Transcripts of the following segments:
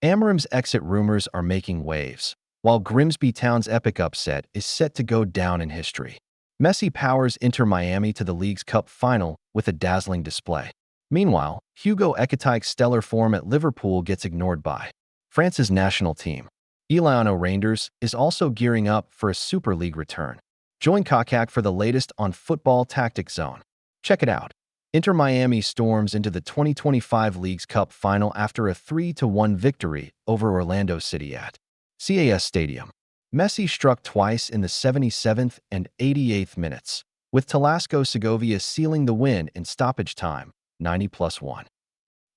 Amorim's exit rumors are making waves, while Grimsby Town's epic upset is set to go down in history. Messi powers Inter Miami to the league's cup final with a dazzling display. Meanwhile, Hugo Ekitike's stellar form at Liverpool gets ignored by France's national team. Eliano Reijnders is also gearing up for a Super League return. Join Kakak for the latest on Football Tactics Zone. Check it out. Inter Miami storms into the 2025 League's Cup final after a 3-1 victory over Orlando City at CAS Stadium. Messi struck twice in the 77th and 88th minutes, with Talasco Segovia sealing the win in stoppage time, 90+1.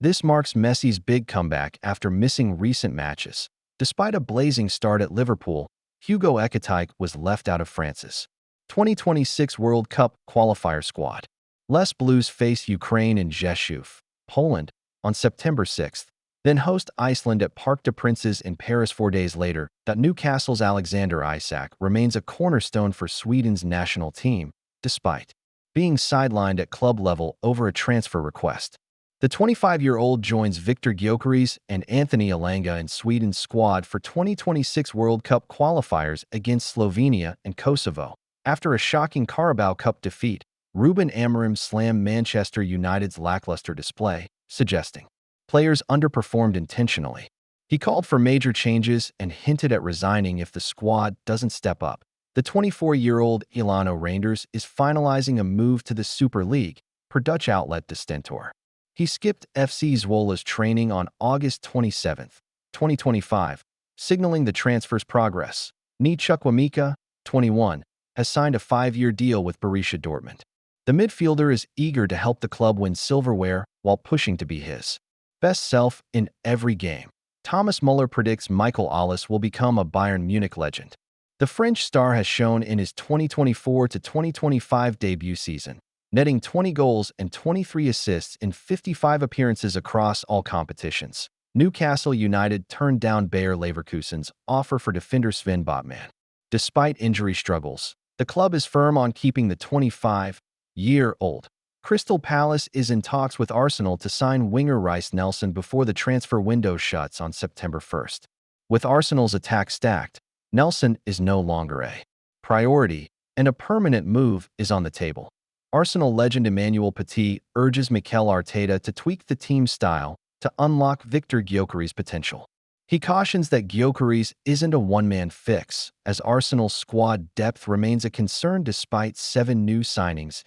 This marks Messi's big comeback after missing recent matches. Despite a blazing start at Liverpool, Hugo Ekitike was left out of France's 2026 World Cup qualifier squad. Les Blues face Ukraine in Rzeszów, Poland, on September 6th, then host Iceland at Parc des Princes in Paris 4 days later. Newcastle's Alexander Isak remains a cornerstone for Sweden's national team, despite being sidelined at club level over a transfer request. The 25-year-old joins Viktor Gyökeres and Anthony Elanga in Sweden's squad for 2026 World Cup qualifiers against Slovenia and Kosovo. After a shocking Carabao Cup defeat, Ruben Amorim slammed Manchester United's lackluster display, suggesting players underperformed intentionally. He called for major changes and hinted at resigning if the squad doesn't step up. The 24-year-old Eliano Reijnders is finalizing a move to the Super League, per Dutch outlet De Stentor. He skipped FC Zwola's training on August 27, 2025, signaling the transfer's progress. Ni Chukwuemeka, 21, has signed a 5-year deal with Borussia Dortmund. The midfielder is eager to help the club win silverware while pushing to be his best self in every game. Thomas Muller predicts Michael Ollis will become a Bayern Munich legend. The French star has shown in his 2024-2025 debut season, netting 20 goals and 23 assists in 55 appearances across all competitions. Newcastle United turned down Bayer Leverkusen's offer for defender Sven Botman. Despite injury struggles, the club is firm on keeping the 25-year-old. Crystal Palace is in talks with Arsenal to sign winger Reiss Nelson before the transfer window shuts on September 1st. With Arsenal's attack stacked, Nelson is no longer a priority, and a permanent move is on the table. Arsenal legend Emmanuel Petit urges Mikel Arteta to tweak the team's style to unlock Viktor Gyökeres' potential. He cautions that Gyökeres isn't a one-man fix, as Arsenal's squad depth remains a concern despite 7 new signings.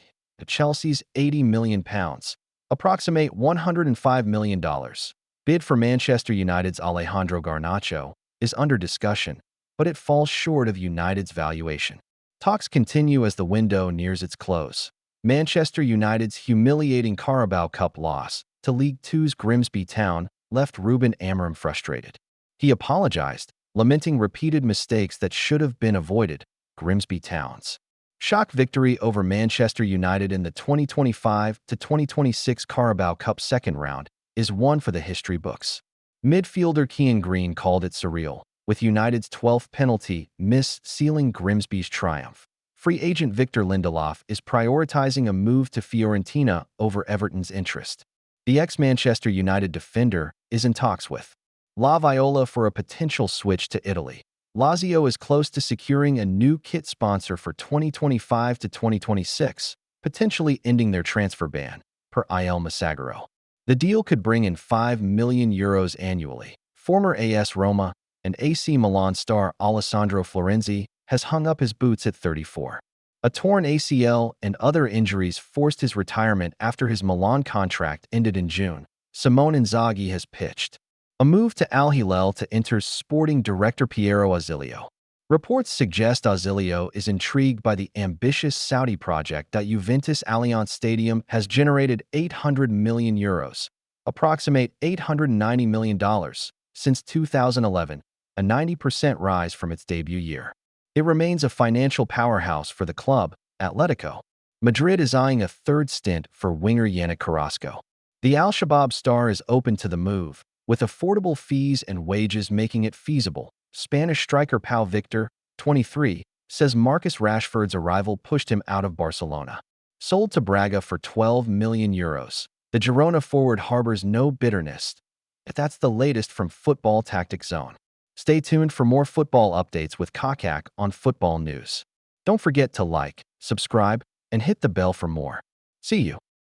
Chelsea's £80 million, approximate $105 million, bid for Manchester United's Alejandro Garnacho is under discussion, but it falls short of United's valuation. Talks continue as the window nears its close. Manchester United's humiliating Carabao Cup loss to League Two's Grimsby Town left Ruben Amorim frustrated. He apologized, lamenting repeated mistakes that should have been avoided. Grimsby Town's shock victory over Manchester United in the 2025-2026 Carabao Cup second round is one for the history books. Midfielder Kean Green called it surreal, with United's 12th penalty miss sealing Grimsby's triumph. Free agent Victor Lindelof is prioritizing a move to Fiorentina over Everton's interest. The ex-Manchester United defender is in talks with La Viola for a potential switch to Italy. Lazio is close to securing a new kit sponsor for 2025-2026, potentially ending their transfer ban, per Il Messaggero. The deal could bring in €5 million annually. Former AS Roma and AC Milan star Alessandro Florenzi has hung up his boots at 34. A torn ACL and other injuries forced his retirement after his Milan contract ended in June. Simone Inzaghi has pitched a move to Al Hilal to Inter's sporting director Piero Azzilio. Reports suggest Azzilio is intrigued by the ambitious Saudi project that Juventus Allianz Stadium has generated €800 million, approximate $890 million, since 2011, a 90% rise from its debut year. It remains a financial powerhouse for the club. Atletico Madrid is eyeing a third stint for winger Yannick Carrasco. The Al-Shabaab star is open to the move, with affordable fees and wages making it feasible. Spanish striker Pau Victor, 23, says Marcus Rashford's arrival pushed him out of Barcelona. Sold to Braga for €12 million, the Girona forward harbors no bitterness That's the latest from Football Tactic Zone. Stay tuned for more football updates with Kakak on Football News. Don't forget to like, subscribe, and hit the bell for more. See you.